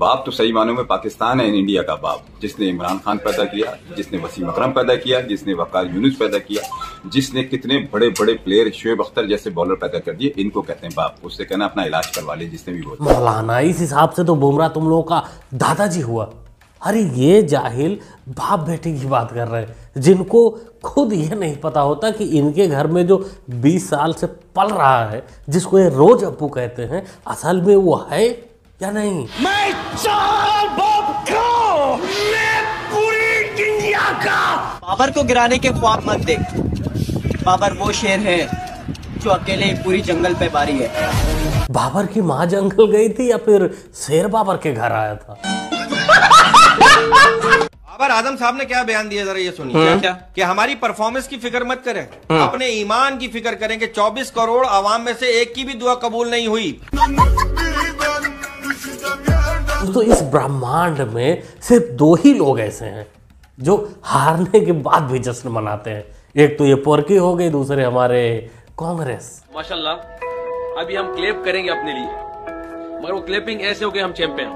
बाप तो सही मानों में पाकिस्तान है इंडिया का बाप, जिसने इमरान खान पैदा किया, जिसने वसीम अकरम पैदा किया, जिसने वकार यूनुस पैदा किया, जिसने कितने बड़े बड़े प्लेयर शोएब अख्तर जैसे बॉलर पैदा कर दिए, इनको कहते हैं बाप। उससे कहना अपना इलाज करवा ले जिसने भी बोला। मौलाना इस हिसाब से तो बुमराह तुम लोगों का दादाजी हुआ। अरे ये जाहिल बाप बेटे की बात कर रहे हैं, जिनको खुद ये नहीं पता होता कि इनके घर में जो 20 साल से पल रहा है, जिसको ये रोज अप्पू कहते हैं, असल में वो है या नहीं। मैं चार बाप का, मैं पूरी इंडिया का। बाबर को गिराने के ख्वाब मत देख। बाबर वो शेर है जो अकेले पूरी जंगल पे बारी है। बाबर की माँ जंगल गई थी या फिर शेर बाबर के घर आया था? बाबर आजम साहब ने क्या बयान दिया, जरा ये सुनिए। क्या कि हमारी परफॉर्मेंस की फिक्र मत करें, अपने ईमान की फिक्र करें कि 24 करोड़ आवाम में से एक की भी दुआ कबूल नहीं हुई। तो इस ब्रह्मांड में सिर्फ 2 ही लोग ऐसे हैं जो हारने के बाद भी जश्न मनाते हैं। एक तो ये पोरकी हो गई, दूसरे हमारे कांग्रेस। माशाल्लाह अभी हम क्लेप करेंगे अपने लिए, मगर वो क्लेपिंग ऐसे हो गए हम चैंपियन हो।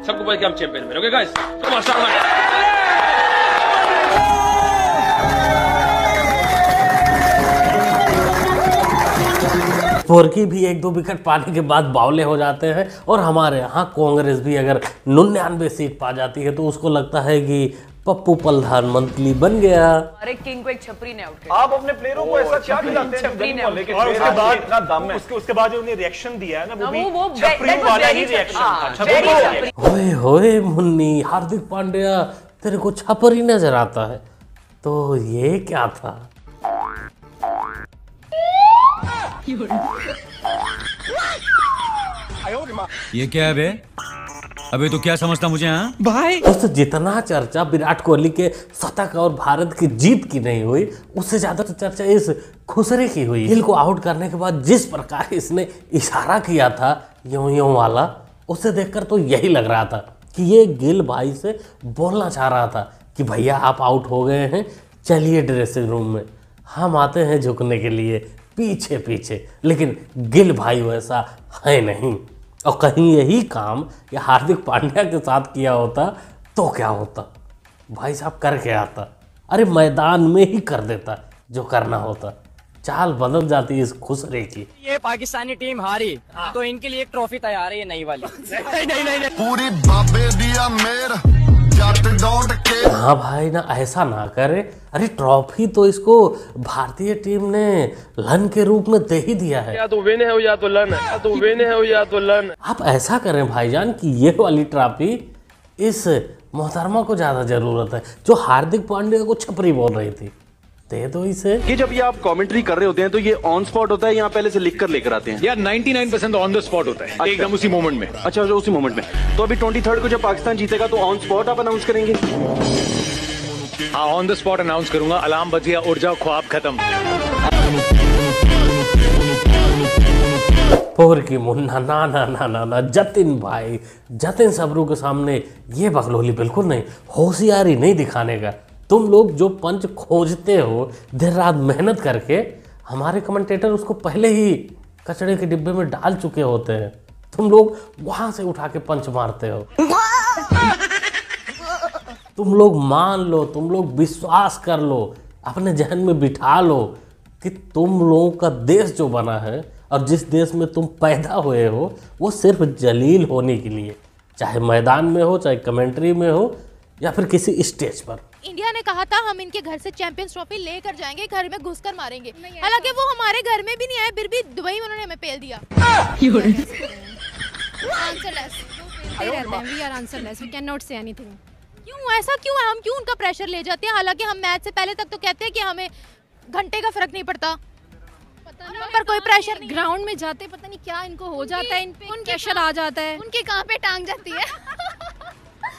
सबको पता कि हम चैंपियन बने। ओके गाइस, तो माशाल्लाह। पोरकी भी 1-2 विकेट पाने के बाद बावले हो जाते हैं, और हमारे यहाँ कांग्रेस भी अगर 99 सीट पा जाती है तो उसको लगता है कि पप्पू प्रधानमंत्री बन गया। अरे किंग को एक छपरी ने आउट किया। आप अपने प्लेयरों को ऐसा क्या खिलाते हैं छपरी ने लेकिन और उसके बाद इतना दम है, उसके बाद जो उन्हें रिएक्शन दिया है ना, वो भी छपरी वाला ही रिएक्शन था। छपरी होए होए मुन्नी, हार्दिक पांड्या तेरे को छपरी नजर आता है, तो ये क्या था? ये क्या है बे? अबे तो क्या समझता मुझे? हाँ भाई दोस्तों, जितना चर्चा विराट कोहली के शतक और भारत की जीत की नहीं हुई, उससे ज्यादा तो चर्चा इस खुसरे की हुई। गिल को आउट करने के बाद जिस प्रकार इसने इशारा किया था यूं यूं वाला, उससे देखकर तो यही लग रहा था कि ये गिल भाई से बोलना चाह रहा था कि भैया आप आउट हो गए हैं, चलिए ड्रेसिंग रूम में, हम आते हैं झुकने के लिए पीछे पीछे। लेकिन गिल भाई वैसा है नहीं, और कहीं यही काम ये हार्दिक पांड्या के साथ किया होता तो क्या होता? भाई साहब कर क्या आता? अरे मैदान में ही कर देता जो करना होता। चाल बदल जाती है इस खुसरे की। ये पाकिस्तानी टीम हारी तो इनके लिए एक ट्रॉफी तैयार है, ये नई वाली। नहीं। पूरी बाबे दिया मेर हाँ भाई ना, ऐसा ना करे। अरे ट्रॉफी तो इसको भारतीय टीम ने लन के रूप में दे ही दिया है। या तो विन है या तो लन है, या तो विन है या तो लन है। आप ऐसा करें भाईजान कि ये वाली ट्रॉफी इस मोहतरमा को ज्यादा जरूरत है, जो हार्दिक पांड्या को छपरी बोल रही थी, दे दो इसे। ये जब ये आप कमेंट्री कर रहे होते हैं तो ये ऑन स्पॉट होता है, यहाँ पहले से लिख कर लेकर आते हैं? यार 99% ऑन द स्पॉट होता है, एकदम उसी मोमेंट में। अच्छा उसी मोमेंट में। तो अभी 23 को जब पाकिस्तान जीतेगा तो ऑन स्पॉट आप अनाउंस करेंगे? हाँ ऑन द स्पॉट अनाउंस करूंगा। अलार्म बज गया, उठ जाओ, ख्वाब खत्म। पोरकी मुन्ना, ना ना ना ना ना, जतिन भाई, जतिन सबरू के सामने ये बकलोली बिल्कुल नहीं, होशियारी नहीं दिखाने का। तुम लोग जो पंच खोजते हो देर रात मेहनत करके, हमारे कमेंटेटर उसको पहले ही कचड़े के डिब्बे में डाल चुके होते हैं। तुम लोग वहां से उठा के पंच मारते हो। तुम लोग मान लो, तुम लोग विश्वास कर लो, अपने जहन में बिठा लो कि तुम लोगों का देश जो बना है और जिस देश में तुम पैदा हुए हो, वो सिर्फ जलील होने के लिए, चाहे मैदान में हो, चाहे कमेंट्री में हो, या फिर किसी स्टेज पर। इंडिया ने कहा था हम इनके घर से चैंपियंस ट्रॉफी लेकर जाएंगे, घर में घुसकर मारेंगे। हालांकि वो हमारे घर में भी नहीं आए, फिर भी दुबई में उन्होंने हमें पेल दिया। क्यों ऐसा क्यों है? हम क्यों उनका प्रेशर ले जाते हैं? हालांकि हम मैच से पहले तक तो कहते हैं कि हमें घंटे का फर्क नहीं पड़ता, पर कोई प्रेशर नहीं। ग्राउंड में जाते पता नहीं क्या इनको हो जाता है, इन पे प्रेशर आ जाता है। उनके कहाँ पे टांग जाती है?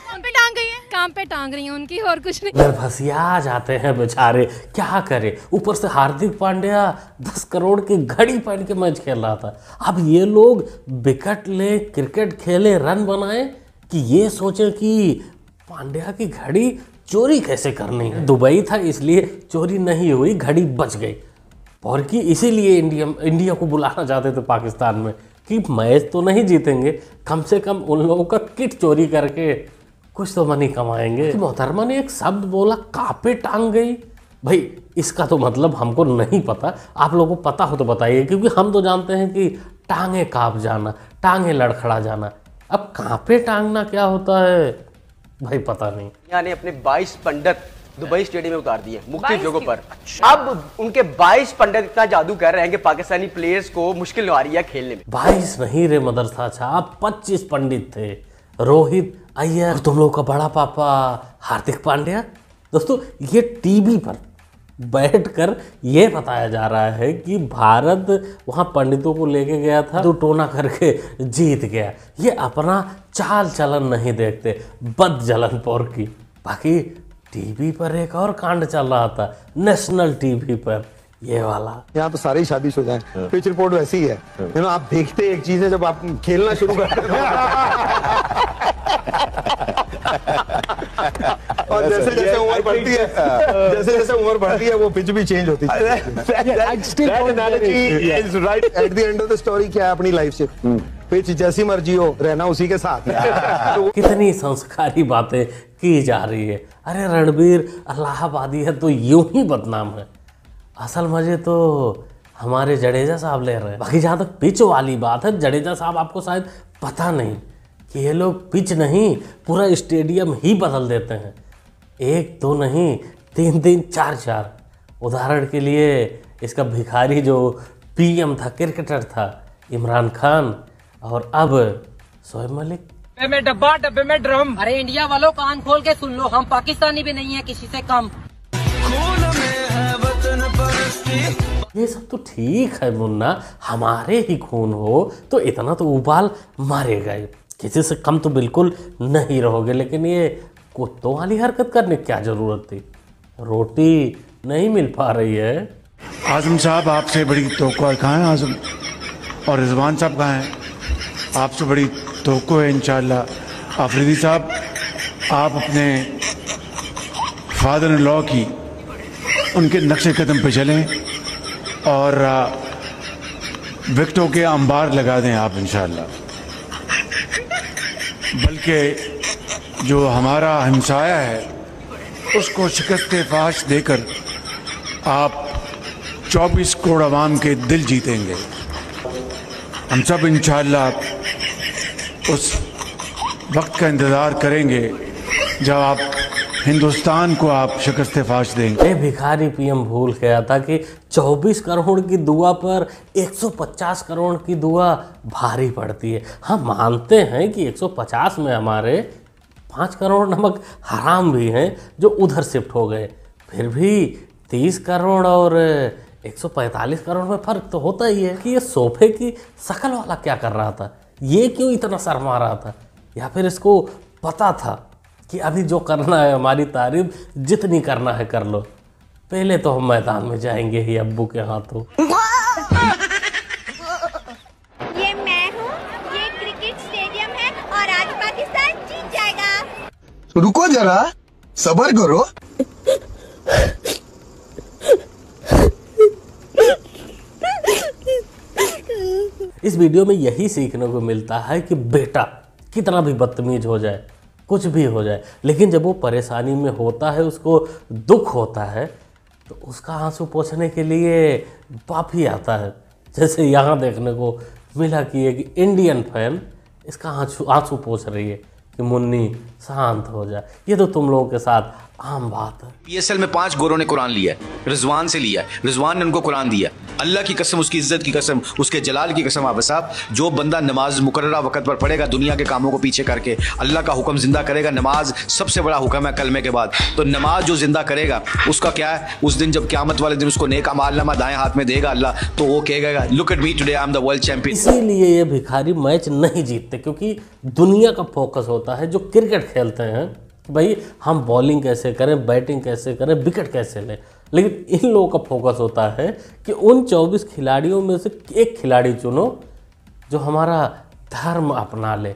कहाँ पे टांग गई है? काम पे टांग रही है उनकी, और कुछ नहीं। नर्भसिया जाते हैं बेचारे, क्या करे। ऊपर से हार्दिक पांड्या 10 करोड़ की घड़ी पहन के मैच खेल रहा था। अब ये लोग विकेट ले, क्रिकेट खेले, रन बनाए, कि ये सोचे कि पांड्या की घड़ी चोरी कैसे करनी है। दुबई था इसलिए चोरी नहीं हुई, घड़ी बच गई। और कि इसीलिए इंडिया को बुलाना चाहते थे पाकिस्तान में, कि मैच तो नहीं जीतेंगे, कम से कम उन लोगों का किट चोरी करके कुछ तो मनी कमाएंगे। तो मोहतरमा ने एक शब्द बोला, कापे टांग गई। भाई इसका तो मतलब हमको नहीं पता, आप लोगों को पता हो तो बताइए, क्योंकि हम तो जानते हैं कि टांगे कांप जाना, टांगे लड़खड़ा जाना। अब कांपे टांगना क्या होता है भाई पता नहीं। यानी अपने 22 पंडित दुबई स्टेडियम में उतार दिए मुख्तलिफ जगहों पर। अब उनके 22 पंडित इतना जादू कर रहे हैं कि पाकिस्तानी प्लेयर्स को मुश्किल आ रही है खेलने में। 22 नहीं रे मदरसा साहब, 25 पंडित थे। रोहित अय्यर, तुम लोग का बड़ा पापा हार्दिक पांड्या। दोस्तों ये टीवी पर बैठकर ये बताया जा रहा है कि भारत वहां पंडितों को लेके गया था तो टोना करके जीत गया। ये अपना चाल चलन नहीं देखते, बद जलन पौर की। बाकी टीवी पर एक और कांड चल रहा था, नेशनल टीवी पर ये वाला। यहाँ तो सारे ही शादीशुदा हैं। पिच रिपोर्ट वैसी ही है। आप देखते एक चीज है, जब आप खेलना शुरू करते और जैसे जैसे उम्र बढ़ती है, जैसे जैसे उम्र बढ़ती है वो पिच भी चेंज होती है। At the end of the story क्या है अपनी लाइफ से, पिच जैसी मर्जी हो, रहना उसी के साथ। कितनी संस्कारी बातें की जा रही है। अरे रणबीर इलाहाबादी है तो यूं ही बदनाम है। असल मजे तो हमारे जडेजा साहब ले रहे हैं। बाकी जहाँ तक पिच वाली बात है, जडेजा साहब आपको शायद पता नहीं कि ये लोग पिच नहीं पूरा स्टेडियम ही बदल देते हैं। एक दो नहीं, 3-3, 4-4। उदाहरण के लिए इसका भिखारी जो पीएम था, क्रिकेटर था इमरान खान, और अब शोएब मलिक। डब्बे में डब्बा, डब्बे में ड्रम। अरे इंडिया वालों कान खोल के सुन लो, हम पाकिस्तानी भी नहीं है किसी से कम। ये सब तो ठीक है मुन्ना, हमारे ही खून हो तो इतना तो उबाल मारेगा, किसी से कम तो बिल्कुल नहीं रहोगे। लेकिन ये कुत्तों वाली हरकत करने की क्या जरूरत थी? रोटी नहीं मिल पा रही है। आजम साहब आपसे बड़ी तवक्को कहाँ है आजम? और रिजवान साहब कहाँ हैं? आपसे बड़ी तवक्को है इंशाअल्लाह। आफरीदी साहब आप अपने फादर इन लॉ की उनके नक्शे कदम पे चलें और विकेटों के अंबार लगा दें आप इंशाअल्लाह। बल्कि जो हमारा हमसाया है उसको शिकस्त फाश देकर आप 24 करोड़ आवाम के दिल जीतेंगे। हम सब इंशाअल्लाह उस वक्त का इंतज़ार करेंगे जब आप हिंदुस्तान को आप शिकस्त फाश देंगे। भिखारी पीएम भूल गया था कि 24 करोड़ की दुआ पर 150 करोड़ की दुआ भारी पड़ती है। हम मानते हैं कि 150 में हमारे 5 करोड़ नमक हराम भी हैं जो उधर शिफ्ट हो गए, फिर भी 30 करोड़ और 145 करोड़ में फ़र्क तो होता ही है। कि ये सोफे की शक्ल वाला क्या कर रहा था, ये क्यों इतना शर्मा रहा था, या फिर इसको पता था कि अभी जो करना है हमारी तारीफ जितनी करना है कर लो, पहले तो हम मैदान में जाएंगे ही अब्बू के हाथों। ये मैं हूँ, ये क्रिकेट स्टेडियम है और आज पाकिस्तान जीत जाएगा। रुको जरा, सब्र करो। इस वीडियो में यही सीखने को मिलता है कि बेटा कितना भी बदतमीज हो जाए, कुछ भी हो जाए, लेकिन जब वो परेशानी में होता है, उसको दुख होता है, तो उसका आंसू पोंछने के लिए बाप ही आता है। जैसे यहाँ देखने को मिला कि एक इंडियन फैन इसका आंसू पोंछ रही है कि मुन्नी शांत हो जाए। ये तो तुम लोगों के साथ आम बात है। PSL में 5 गोरों ने कुरान लिया है, रिजवान से लिया है, रिजवान ने उनको कुरान दिया। अल्लाह की कसम, उसकी इज्जत की कसम, उसके जलाल की कसम, आप साहब जो बंदा नमाज मुकर्ररा वक्त पर पढ़ेगा, दुनिया के कामों को पीछे करके अल्लाह का हुक्म जिंदा करेगा। नमाज सबसे बड़ा हुक्म है कलमे के बाद, तो नमाज जो जिंदा करेगा उसका क्या है, उस दिन जब क़यामत वाले दिन उसको नेक अमालनामा दाएं हाथ में देगा अल्लाह, तो वो कहेगा look at me today, I am the world champion. इसीलिए ये भिखारी मैच नहीं जीतते, क्योंकि दुनिया का फोकस होता है जो क्रिकेट खेलते हैं, भाई हम बॉलिंग कैसे करें, बैटिंग कैसे करें, विकेट कैसे लें। लेकिन इन लोगों का फोकस होता है कि उन 24 खिलाड़ियों में से एक खिलाड़ी चुनो जो हमारा धर्म अपना ले।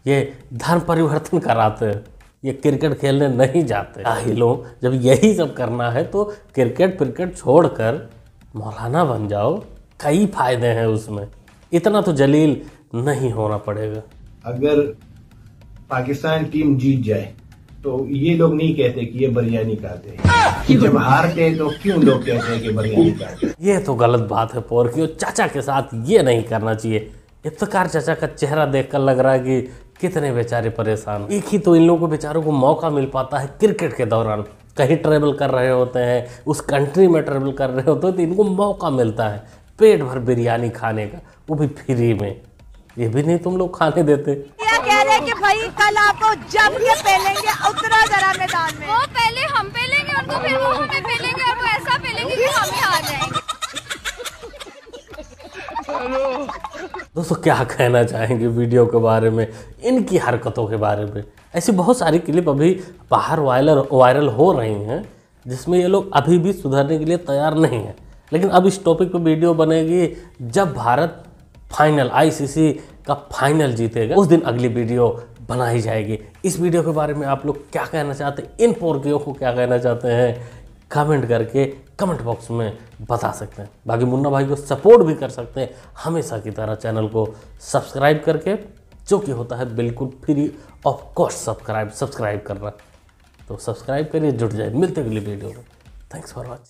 ये धर्म परिवर्तन कराते हैं, ये क्रिकेट खेलने नहीं जाते। आहिलों, जब यही सब करना है तो क्रिकेट छोड़कर मौलाना बन जाओ, कई फायदे हैं उसमें। इतना तो जलील नहीं होना पड़ेगा। अगर पाकिस्तान टीम जीत जाए तो ये लोग नहीं कहते कि ये बिरयानी खाते हैं, जब हारते हैं तो क्यों लोग कहते हैं कि बिरयानी खाते हैं। ये तो गलत बात है पोरखियो, चाचा के साथ ये नहीं करना चाहिए। इफ्तिकार चाचा का चेहरा देखकर लग रहा है कि कितने बेचारे परेशान। एक ही तो इन लोगों को बेचारों को मौका मिल पाता है क्रिकेट के दौरान, कहीं ट्रेवल कर रहे होते हैं, उस कंट्री में ट्रेवल कर रहे होते हैं तो इनको मौका मिलता है पेट भर बिरयानी खाने का, वो भी फ्री में। ये भी नहीं तुम लोग खाने देते। क्या कह रहे हैं कि भाई कल आपको जम के पेलेंगे, उतरा जरा मैदान में। वो पहले हम पेलेंगे उनको, फिर वो हमें पेलेंगे और वो ऐसा पेलेंगे कि हम ही हार जाएंगे। दोस्तों क्या कहना चाहेंगे वीडियो के बारे में, इनकी हरकतों के बारे में? ऐसी बहुत सारी क्लिप अभी बाहर वायरल हो रही हैं जिसमें ये लोग अभी भी सुधरने के लिए तैयार नहीं है। लेकिन अब इस टॉपिक पे वीडियो बनेगी जब भारत फाइनल आईसीसी का फाइनल जीतेगा, उस दिन अगली वीडियो बनाई जाएगी। इस वीडियो के बारे में आप लोग क्या कहना चाहते हैं, इन पोरकियों को क्या कहना चाहते हैं, कमेंट करके कमेंट बॉक्स में बता सकते हैं। बाकी मुन्ना भाई को सपोर्ट भी कर सकते हैं हमेशा की तरह चैनल को सब्सक्राइब करके, जो कि होता है बिल्कुल फ्री ऑफ कॉस्ट सब्सक्राइब करना। तो सब्सक्राइब करिए, जुड़ जाए। मिलते अगली वीडियो में। Thanks for watching.